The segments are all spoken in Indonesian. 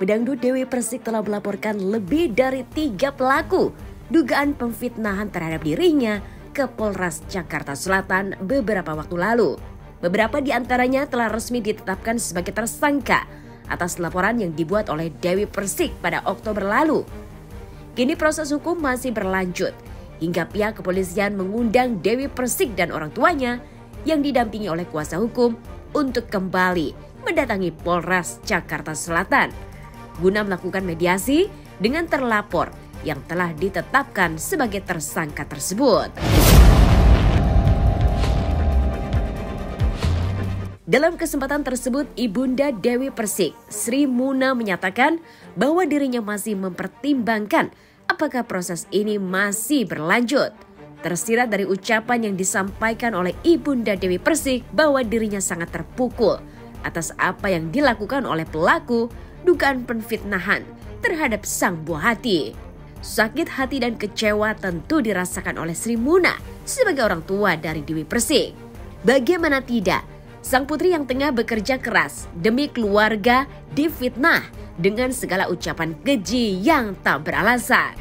Pedangdut Dewi Persik telah melaporkan lebih dari 3 pelaku dugaan pemfitnahan terhadap dirinya ke Polres Jakarta Selatan beberapa waktu lalu. Beberapa di antaranya telah resmi ditetapkan sebagai tersangka atas laporan yang dibuat oleh Dewi Persik pada Oktober lalu. Kini proses hukum masih berlanjut hingga pihak kepolisian mengundang Dewi Persik dan orang tuanya yang didampingi oleh kuasa hukum untuk kembali mendatangi Polres Jakarta Selatan guna melakukan mediasi dengan terlapor yang telah ditetapkan sebagai tersangka tersebut. Dalam kesempatan tersebut, Ibunda Dewi Persik, Sri Muna, menyatakan bahwa dirinya masih mempertimbangkan apakah proses ini masih berlanjut. Tersirat dari ucapan yang disampaikan oleh Ibunda Dewi Persik bahwa dirinya sangat terpukul atas apa yang dilakukan oleh pelaku dugaan penfitnahan terhadap sang buah hati. Sakit hati dan kecewa tentu dirasakan oleh Sri Muna sebagai orang tua dari Dewi Persik. Bagaimana tidak, sang putri yang tengah bekerja keras demi keluarga difitnah dengan segala ucapan keji yang tak beralasan.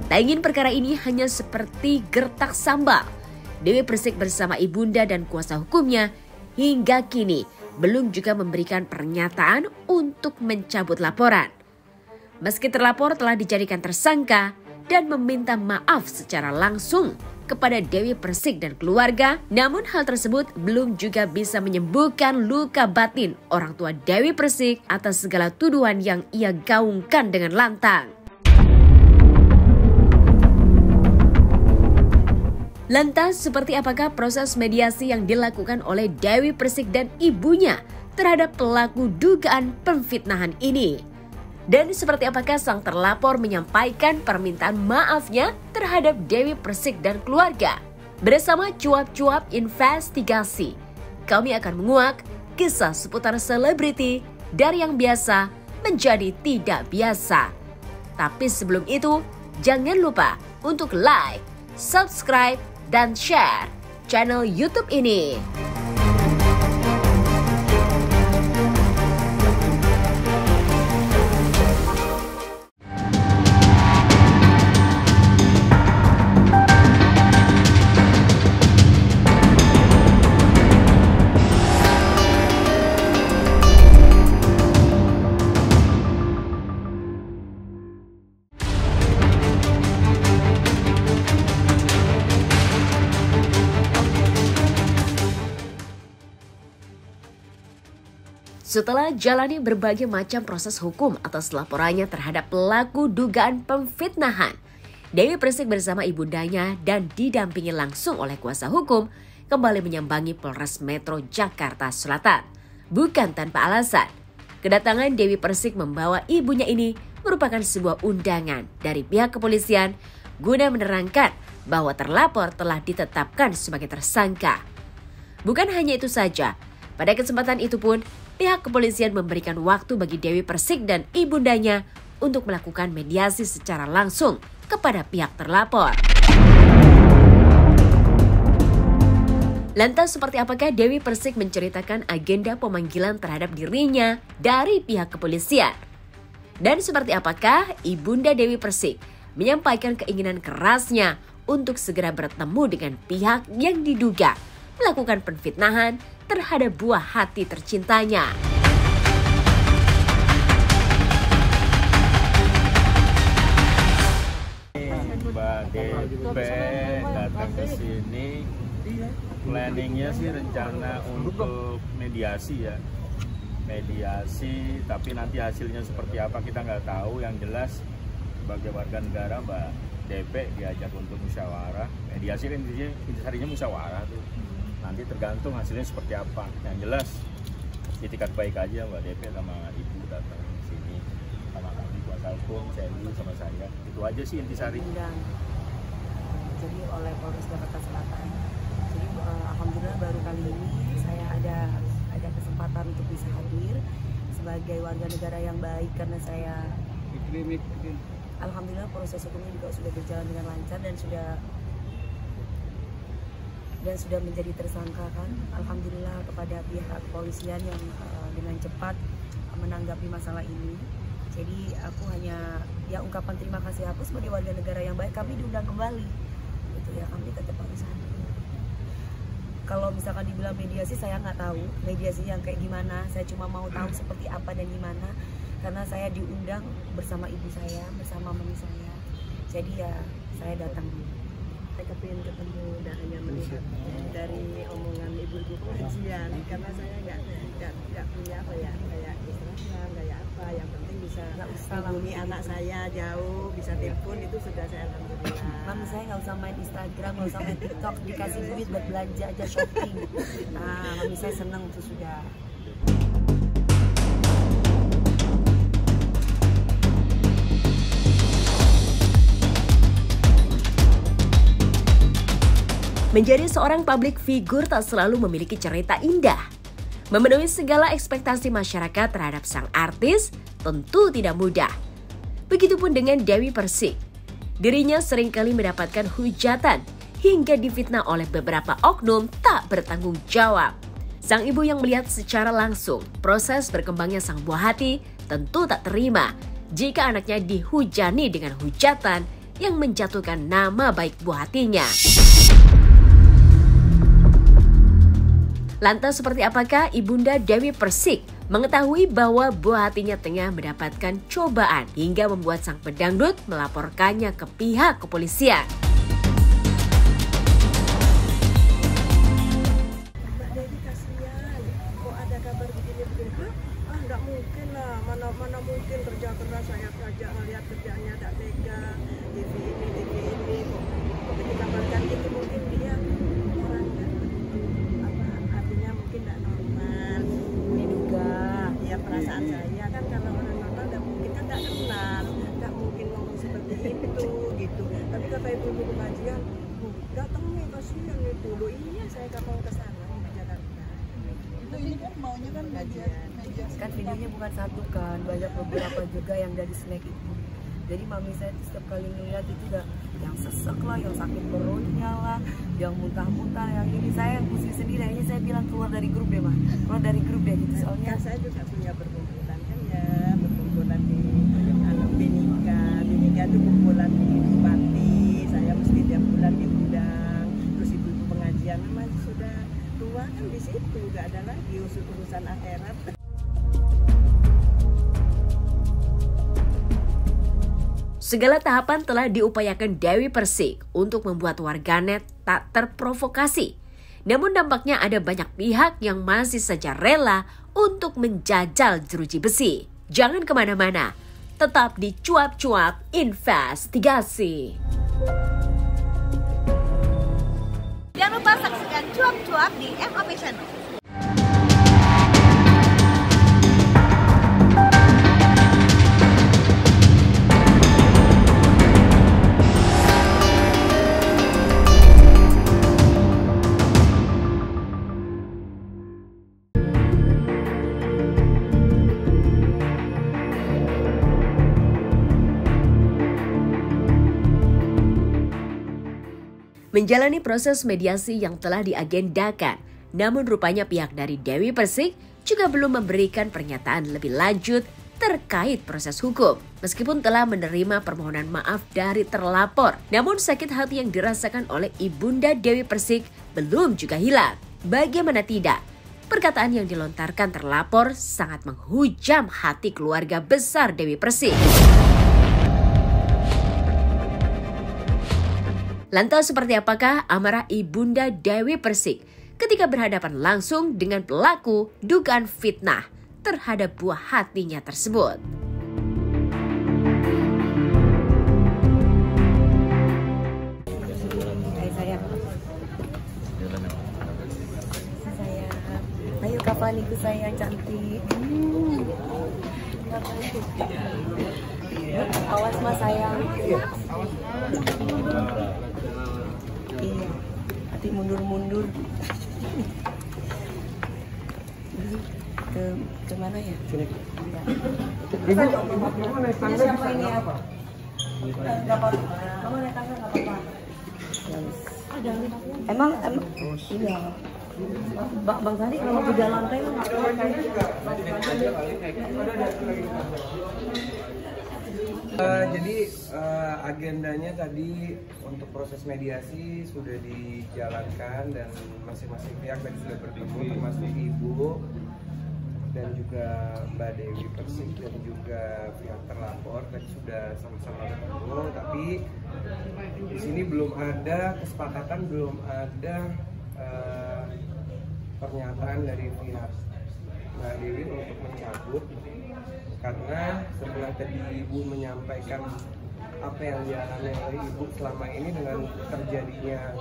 Tak ingin perkara ini hanya seperti gertak sambal. Dewi Persik bersama ibunda dan kuasa hukumnya hingga kini belum juga memberikan pernyataan untuk mencabut laporan. Meski terlapor telah dijadikan tersangka dan meminta maaf secara langsung kepada Dewi Persik dan keluarga, namun hal tersebut belum juga bisa menyembuhkan luka batin orang tua Dewi Persik atas segala tuduhan yang ia gaungkan dengan lantang. Lantas, seperti apakah proses mediasi yang dilakukan oleh Dewi Persik dan ibunya terhadap pelaku dugaan pemfitnahan ini? Dan seperti apakah sang terlapor menyampaikan permintaan maafnya terhadap Dewi Persik dan keluarga? Bersama cuap-cuap investigasi, kami akan menguak kisah seputar selebriti dari yang biasa menjadi tidak biasa. Tapi sebelum itu, jangan lupa untuk like, subscribe, dan share channel YouTube ini. Setelah jalani berbagai macam proses hukum atas laporannya terhadap pelaku dugaan pemfitnahan, Dewi Persik bersama ibundanya dan didampingi langsung oleh kuasa hukum kembali menyambangi Polres Metro Jakarta Selatan. Bukan tanpa alasan, kedatangan Dewi Persik membawa ibunya ini merupakan sebuah undangan dari pihak kepolisian guna menerangkan bahwa terlapor telah ditetapkan sebagai tersangka. Bukan hanya itu saja, pada kesempatan itu pun pihak kepolisian memberikan waktu bagi Dewi Persik dan ibundanya untuk melakukan mediasi secara langsung kepada pihak terlapor. Lantas seperti apakah Dewi Persik menceritakan agenda pemanggilan terhadap dirinya dari pihak kepolisian? Dan seperti apakah ibunda Dewi Persik menyampaikan keinginan kerasnya untuk segera bertemu dengan pihak yang diduga melakukan penfitnahan terhadap buah hati tercintanya. Mbak DP datang ke sini, planningnya sih rencana untuk mediasi ya. Mediasi, tapi nanti hasilnya seperti apa kita nggak tahu. Yang jelas sebagai warga negara Mbak DP diajak untuk musyawarah. Mediasi kan intisarinya musyawarah tuh. Nanti tergantung hasilnya seperti apa. Yang jelas itikat baik aja Mbak DP sama Ibu datang ke sini, sama kami kuasa hukum, Sally sama saya. Itu aja sih intisari. Jadi oleh Polres Jakarta Selatan. Jadi alhamdulillah baru kali ini saya ada kesempatan untuk bisa hadir sebagai warga negara yang baik karena saya alhamdulillah proses hukumnya juga sudah berjalan dengan lancar dan sudah menjadi tersangka kan. Alhamdulillah kepada pihak kepolisian yang dengan cepat menanggapi masalah ini. Jadi aku hanya ungkapan terima kasih aku sebagai warga negara yang baik. Kami diundang kembali gitu ya, kami tetap harus hadir. Kalau misalkan dibilang mediasi, saya nggak tahu mediasi yang kayak gimana. Saya cuma mau tahu seperti apa dan gimana, karena saya diundang bersama ibu saya, bersama mami saya. Jadi ya saya datang. Saya kepingin ketemu dan hanya melihat dari omongan ibu-ibu pengajian, karena saya nggak punya apa ya, kayak Instagram, kayak apa. Yang penting bisa hubungi anak saya jauh, bisa telepon, itu sudah saya alhamdulillah. Mami saya nggak usah main Instagram, nggak usah main TikTok, dikasih duit buat belanja aja, shopping. Nah, mami saya seneng itu sudah. Menjadi seorang publik figur tak selalu memiliki cerita indah. Memenuhi segala ekspektasi masyarakat terhadap sang artis tentu tidak mudah. Begitupun dengan Dewi Persik. Dirinya seringkali mendapatkan hujatan hingga difitnah oleh beberapa oknum tak bertanggung jawab. Sang ibu yang melihat secara langsung proses berkembangnya sang buah hati tentu tak terima jika anaknya dihujani dengan hujatan yang menjatuhkan nama baik buah hatinya. Lantas seperti apakah Ibunda Dewi Persik mengetahui bahwa buah hatinya tengah mendapatkan cobaan hingga membuat sang pedangdut melaporkannya ke pihak kepolisian? Mbak Dewi kasihan, kok ada kabar begini-begini? Nggak mungkin lah, mana mungkin kerja keras saya saja melihat kerjanya tak tega, TV ini, kok dikabarkan gitu, mungkin dia orangnya artinya mungkin tidak normal. Diduga. Ya perasaan saya kan kalau orang normal nggak mungkin, kan nggak kenal, nggak mungkin ngomong seperti itu gitu. Tapi kata ibu-ibu pengajian, datang nih kasihan itu, loh iya saya mau ke sana ke Jakarta. Ini kan maunya kan media. Kan videonya bukan satu kan, banyak beberapa juga yang dari snack itu. Jadi mami saya tuh setiap kali ngeliat itu udah yang sesek lah, yang sakit perutnya lah, yang muntah-muntah, yang ini saya yang pusing sendiri. Akhirnya saya bilang keluar dari grup deh mah, keluar dari grup deh gitu. Soalnya Saya juga punya perkumpulan kan ya, perkumpulan di Binika itu kumpulan di Bupati. Saya mesti tiap bulan diundang. Terus ibu-ibu pengajian memang sudah tua kan di situ, nggak ada lagi urusan akhirat. Segala tahapan telah diupayakan Dewi Persik untuk membuat warganet tak terprovokasi. Namun dampaknya ada banyak pihak yang masih saja rela untuk menjajal jeruji besi. Jangan kemana-mana, tetap di Cuap-Cuap Investigasi. Jangan lupa saksikan Cuap-Cuap di MAP Channel. Menjalani proses mediasi yang telah diagendakan, namun rupanya pihak dari Dewi Persik juga belum memberikan pernyataan lebih lanjut terkait proses hukum. Meskipun telah menerima permohonan maaf dari terlapor, namun sakit hati yang dirasakan oleh Ibunda Dewi Persik belum juga hilang. Bagaimana tidak? Perkataan yang dilontarkan terlapor sangat menghujam hati keluarga besar Dewi Persik. Lantas seperti apakah amarah Ibunda Dewi Persik ketika berhadapan langsung dengan pelaku dugaan fitnah terhadap buah hatinya tersebut? Sayang. Ayo kafaniku sayang cantik. Awas mas sayang. Iya, hati mundur-mundur. Ke mana ya? Sini. Ibu siapa ini ya? Nggak apa-apa. Kamu naik tangga nggak apa-apa. Emang iya. Bang Sandi kalau 3 lantai jadi agendanya tadi untuk proses mediasi sudah dijalankan dan masing-masing pihak tadi sudah bertemu, termasuk Ibu dan juga Mbak Dewi Persik dan juga pihak terlapor tadi sudah sama-sama bertemu, tapi di sini belum ada kesepakatan, belum ada pernyataan dari pihak Mbak Dewi untuk mencabut, karena setelah tadi Ibu menyampaikan apa yang dialami oleh Ibu selama ini dengan terjadinya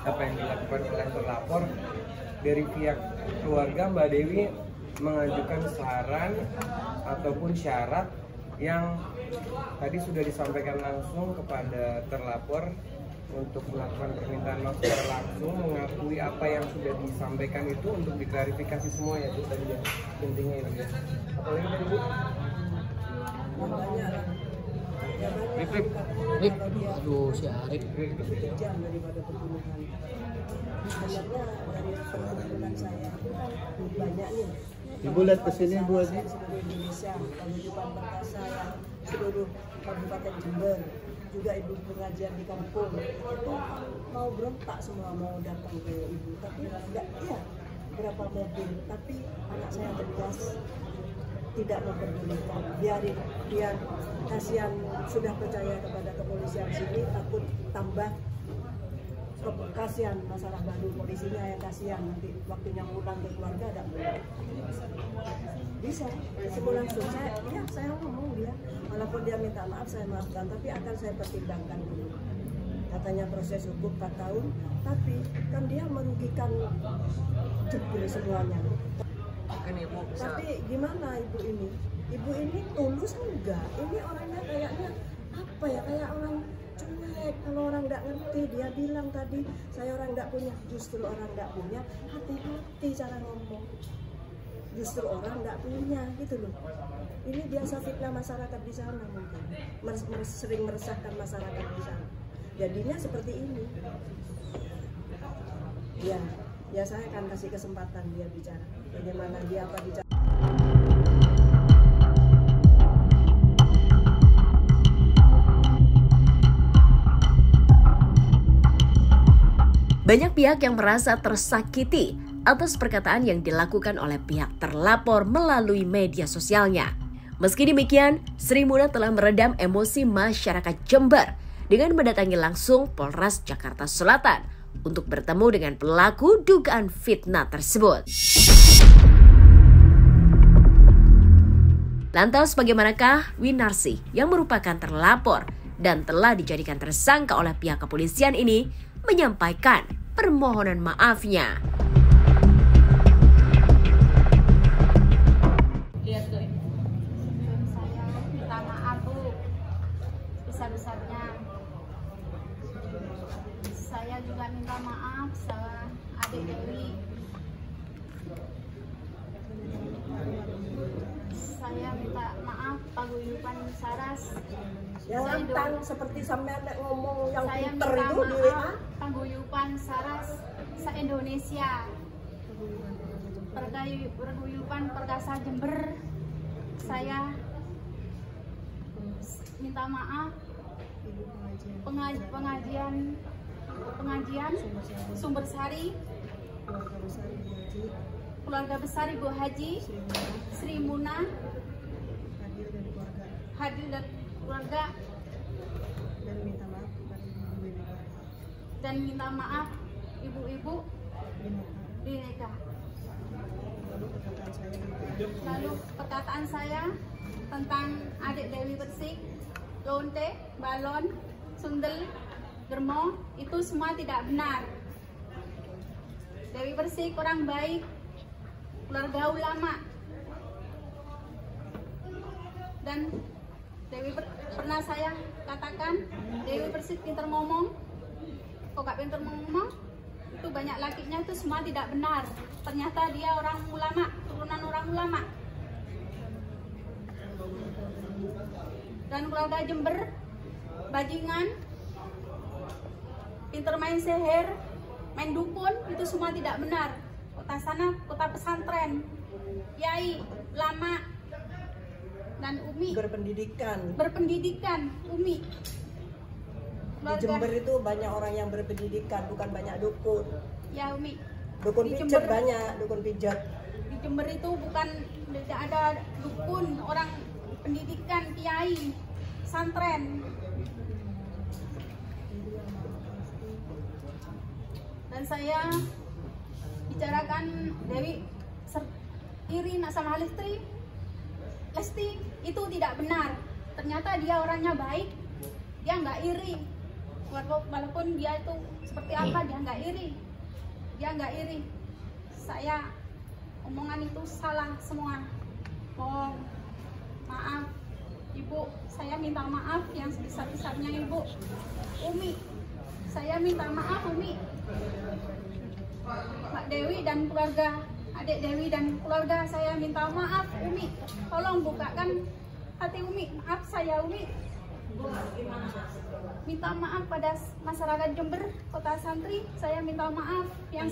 apa yang dilakukan oleh terlapor, dari pihak keluarga Mbak Dewi mengajukan saran ataupun syarat yang tadi sudah disampaikan langsung kepada terlapor untuk melakukan permintaan maaf secara langsung, mengakui apa yang sudah disampaikan itu untuk diklarifikasi semua ya Bu, tadi ya intinya itu ya. Apalagi tadi Bu? Rip, aduh si Arif. Kejam daripada pembunuhan. Sebenarnya dari pengalaman saya itu kan banyak nih. Ibu lihat kesini Bu Haji. Seluruh Indonesia, kehidupan perkasa yang seluruh Kabupaten Jember, juga ibu pengajian di kampung itu mau berontak semua, mau datang ke ibu, tapi enggak, iya berapa mobil, tapi anak saya tegas tidak memperdulikan, biar kasihan, sudah percaya kepada kepolisian sini, takut tambah kasihan masalah baru, polisinya yang kasihan nanti waktunya pulang ke keluarga ada bisa sebulan selesai. Ya saya ngomong dia, walaupun dia minta maaf saya maafkan, tapi akan saya pertimbangkan dulu. Katanya proses hukum 4 tahun, tapi kan dia merugikan jebol semuanya. Tapi gimana ibu ini? Ibu ini tulus enggak? Ini orangnya kayaknya apa ya? Kayak orang cuek. Kalau orang enggak ngerti, dia bilang tadi saya orang enggak punya. Justru orang enggak punya, hati-hati cara ngomong. Justru orang enggak punya gitu loh. Ini biasa fitnah masyarakat di sana mungkin. Sering meresahkan masyarakat di sana. Jadinya seperti ini. Ya saya akan kasih kesempatan dia bicara. Bagaimana dia apa bicara. Banyak pihak yang merasa tersakiti atas perkataan yang dilakukan oleh pihak terlapor melalui media sosialnya. Meski demikian, Sri Munar telah meredam emosi masyarakat Jember dengan mendatangi langsung Polres Jakarta Selatan untuk bertemu dengan pelaku dugaan fitnah tersebut. Lantas bagaimanakah Winarsi yang merupakan terlapor dan telah dijadikan tersangka oleh pihak kepolisian ini menyampaikan permohonan maafnya. Lihat tuh, saya minta maaf Bu, besar-besarnya. Saya juga minta maaf sama adik Dewi. Saya minta maaf paguyuban Saras. Yang lantang seperti sampean ngomong yang Saya pinter minta itu di WA. maaf paguyuban Saras se-Indonesia. Perguyuban Perkasa Jember. Saya minta maaf pengajian Sumbersari, keluarga besar Ibu Haji Sri Munar, hadir dari keluarga, dan minta maaf ibu-ibu Bineka. Lalu perkataan saya tentang adik Dewi Persik, Lonte, Balon, Sundel, Germo, itu semua tidak benar. Dewi Persik orang baik, keluarga ulama, dan Dewi pernah saya katakan Dewi Persik pintar ngomong. Kok gak pintar ngomong? Itu banyak lakinya itu semua tidak benar. Ternyata dia orang ulama, turunan orang ulama. Dan keluarga Jember bajingan, pinter main seher, main dukun, itu semua tidak benar. Kota sana kota pesantren, kiai, ulama, dan Umi berpendidikan. Umi di Jember itu banyak orang yang berpendidikan, bukan banyak dukun. Ya Umi, Dukun di pijat Jember, banyak, dukun pijat. di Jember itu bukan, tidak ada dukun, orang pendidikan, kiai, pesantren. Dan saya bicarakan Dewi iri nak sama Lesti itu tidak benar. Ternyata dia orangnya baik, dia nggak iri. Walaupun dia itu seperti apa, dia nggak iri. Saya omongan itu salah semua. Oh, maaf Ibu, saya minta maaf yang sebesar-besarnya Ibu. Umi, saya minta maaf Umi. Mbak Dewi dan keluarga, adik Dewi dan keluarga, saya minta maaf Umi. Tolong bukakan hati Umi, maaf saya Umi. Minta maaf pada masyarakat Jember, kota santri, saya minta maaf yang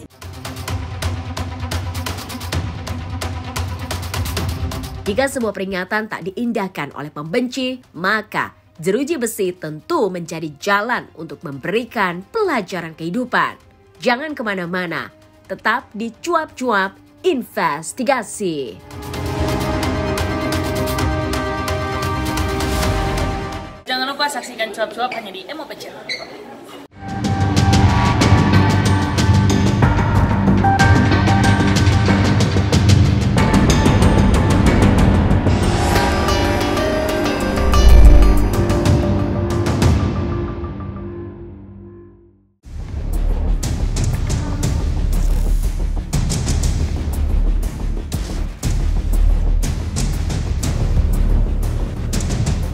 Jika sebuah peringatan tak diindahkan oleh pembenci, maka jeruji besi tentu menjadi jalan untuk memberikan pelajaran kehidupan. Jangan kemana-mana, tetap di Cuap-Cuap Investigasi. Jangan lupa saksikan Cuap-Cuap hanya di MOP Channel.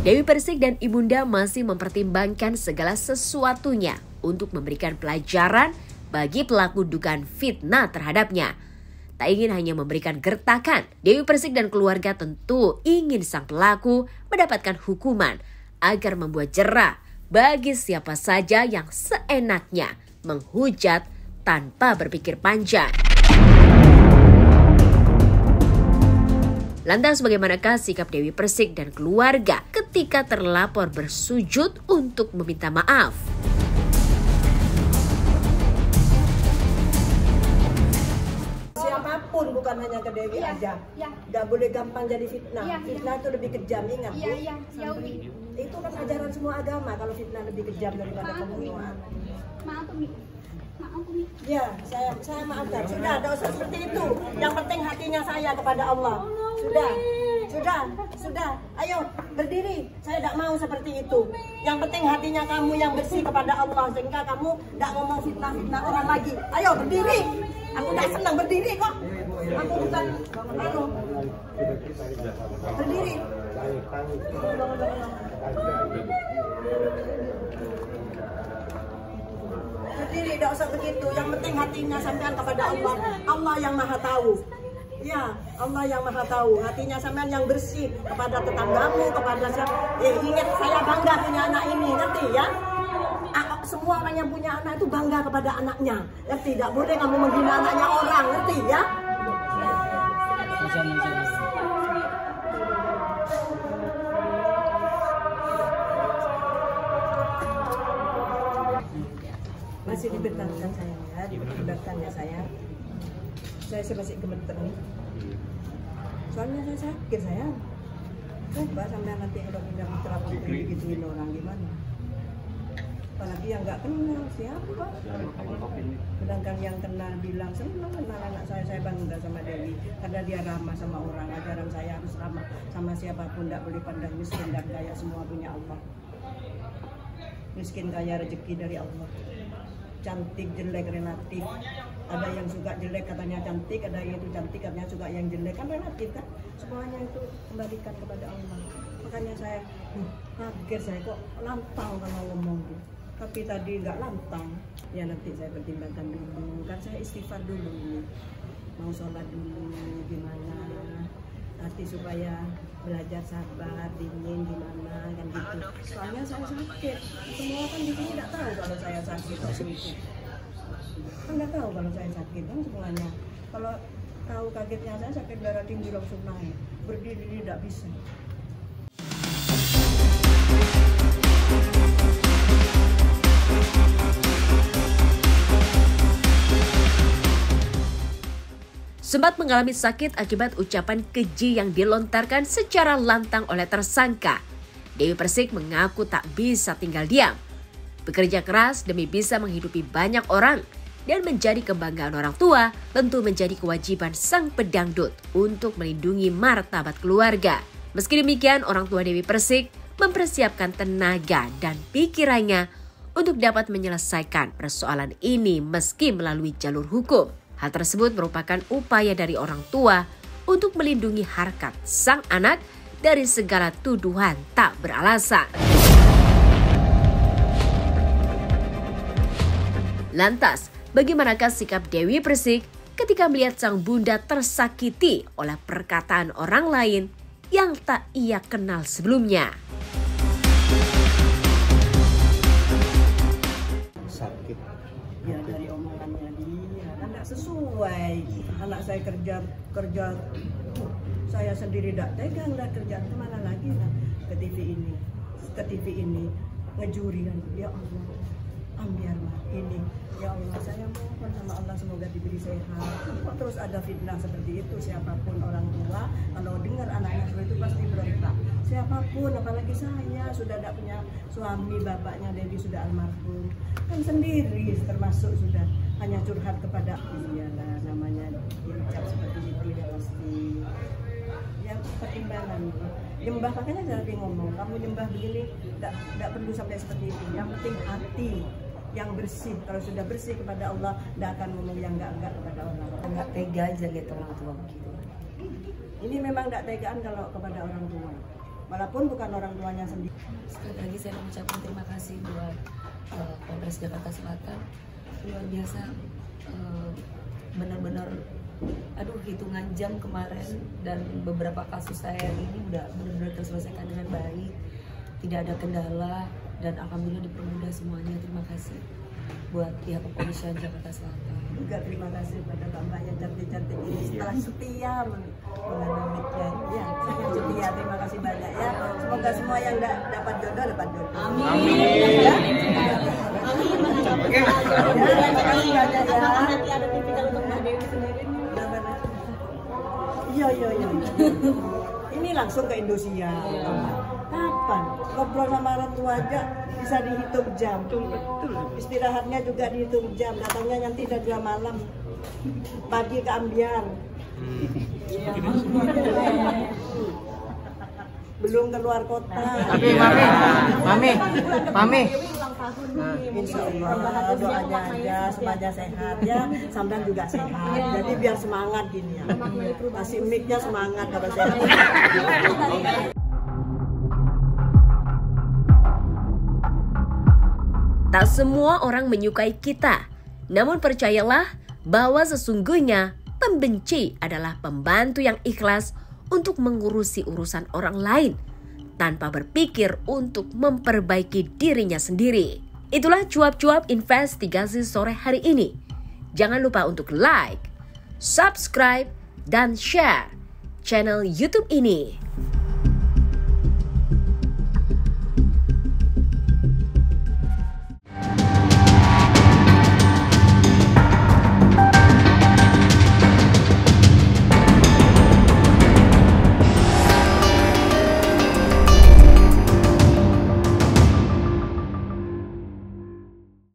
Dewi Persik dan Ibunda masih mempertimbangkan segala sesuatunya untuk memberikan pelajaran bagi pelaku dugaan fitnah terhadapnya. Tak ingin hanya memberikan gertakan, Dewi Persik dan keluarga tentu ingin sang pelaku mendapatkan hukuman agar membuat jera bagi siapa saja yang seenaknya menghujat tanpa berpikir panjang. Lantas bagaimanakah sikap Dewi Persik dan keluarga ketika terlapor bersujud untuk meminta maaf? Siapapun, bukan hanya ke Dewi aja. Gak boleh gampang jadi fitnah. Fitnah itu lebih kejam, ingat Bu. Itu kan ajaran semua agama, kalau fitnah lebih kejam daripada pembunuhan. Maaf Umi. Ya, saya maafkan. Sudah, tidak usah seperti itu. Yang penting hatinya saya kepada Allah. Sudah. Ayo, berdiri. Saya tidak mau seperti itu. Yang penting hatinya kamu yang bersih kepada Allah. Sehingga kamu tidak ngomong fitnah-fitnah orang lagi. Ayo, berdiri. Aku tidak senang berdiri kok. Aku bukan, berdiri. Berdiri, tidak usah begitu. Yang penting hatinya sampean kepada Allah. Allah yang maha tahu. Ya, Allah yang maha tahu. Hatinya sampean yang bersih kepada tetanggamu, kepada siapa. Ingat, saya bangga punya anak ini, ngerti ya? Semua orang yang punya anak itu bangga kepada anaknya. Ngerti? Tidak boleh kamu menghina anaknya orang, ngerti ya? Masih dibenarkan sayang ya, dibenarkan ya sayang. Saya masih gemeter nih. Soalnya saya sakit sayang. Coba sampai nanti kalau pindah mitra digituin orang gimana? Apalagi yang nggak kenal siapa. Sedangkan yang kenal bilang senang kenal anak saya bangga sama Dewi karena dia ramah sama orang. Ajaran saya harus ramah sama siapapun, tidak boleh pandang miskin dan kaya, semua punya Allah. Miskin kaya rezeki dari Allah. Cantik jelek relatif, ada yang suka jelek katanya cantik, ada yang itu cantik katanya suka yang jelek, kan relatif kan, semuanya itu kembalikan kepada Allah. Makanya saya kaget, saya kok lantang kalau ngomong tuh, tapi tadi nggak lantang. Ya nanti saya pertimbangkan dulu, kan saya istighfar dulu, mau sholat dulu gimana, hati supaya belajar sabar, dingin gimana kan gitu. Soalnya saya sakit. Semua kan di sini nggak tahu kalau saya sakit waktu itu. Kan nggak tahu kalau saya sakit kan semuanya. Kalau tahu kagetnya saya sakit darah tinggi langsung naik. Berdiri tidak bisa. Sempat mengalami sakit akibat ucapan keji yang dilontarkan secara lantang oleh tersangka. Dewi Persik mengaku tak bisa tinggal diam. Bekerja keras demi bisa menghidupi banyak orang dan menjadi kebanggaan orang tua tentu menjadi kewajiban sang pedangdut untuk melindungi martabat keluarga. Meski demikian, orang tua Dewi Persik mempersiapkan tenaga dan pikirannya untuk dapat menyelesaikan persoalan ini meski melalui jalur hukum. Hal tersebut merupakan upaya dari orang tua untuk melindungi harkat sang anak dari segala tuduhan tak beralasan. Lantas, bagaimanakah sikap Dewi Persik ketika melihat sang bunda tersakiti oleh perkataan orang lain yang tak ia kenal sebelumnya? Sakit. Ya dari omongannya dia kan nggak sesuai. Anak saya kerja saya sendiri tidak tega ngeliat kerjaan kemana lagi nah, ke TV ini ngejuri kan. Ya Allah, ambiar mah ini. Ya Allah, saya mohon sama Allah semoga diberi sehat. Kok terus ada fitnah seperti itu? Siapapun orang tua kalau dengar anaknya seperti itu pasti berontak. Siapapun, apalagi saya sudah tidak punya suami, bapaknya Dewi sudah almarhum, kan sendiri termasuk sudah hanya curhat kepada iyalah namanya dicap seperti itu ya pasti. Yang pertimbangan nyembah, makanya saya ngomong kamu nyembah begini tidak perlu sampai seperti itu. Yang penting hati yang bersih. Kalau sudah bersih kepada Allah, tidak akan ngomong yang enggak kepada orang. Enggak tega aja lihat orang tua begitu. Ini memang tidak tegaan kalau kepada orang tua, walaupun bukan orang tuanya sendiri. Sekali lagi saya mengucapkan terima kasih buat Polres Jakarta Selatan. Luar biasa, benar-benar hitungan jam kemarin dan beberapa kasus saya ini udah benar-benar terselesaikan dengan baik, tidak ada kendala dan alhamdulillah dipermudah semuanya. Terima kasih buat pihak kepolisian Jakarta Selatan. Juga terima kasih pada Mbak yang cantik-cantik ini setelah setia menghadapinya. Ya, sangat setia. Terima kasih banyak ya. Semoga semua yang dapat jodoh dapat jodoh. Amin. Ya. Amin. Oke. Terima kasih banyak ya. Nanti ada tipikal untuk Mbak Dewi sendiri. Iya. Ini langsung ke Indonesia. Kapan? Ngobrol sama orang tua aja bisa dihitung jam. Betul. Istirahatnya juga dihitung jam. Datangnya nanti udah 2 malam. Pagi ke Ambiar. Belum keluar kota. Mami. Insya Allah doanya aja semuanya sehat ya. Sampai juga sehat. Jadi biar semangat gini ya. Masih mic-nya semangat kalau sehat. Tak semua orang menyukai kita, namun percayalah bahwa sesungguhnya pembenci adalah pembantu yang ikhlas untuk mengurusi urusan orang lain tanpa berpikir untuk memperbaiki dirinya sendiri. Itulah cuap-cuap investigasi sore hari ini. Jangan lupa untuk like, subscribe, dan share channel YouTube ini.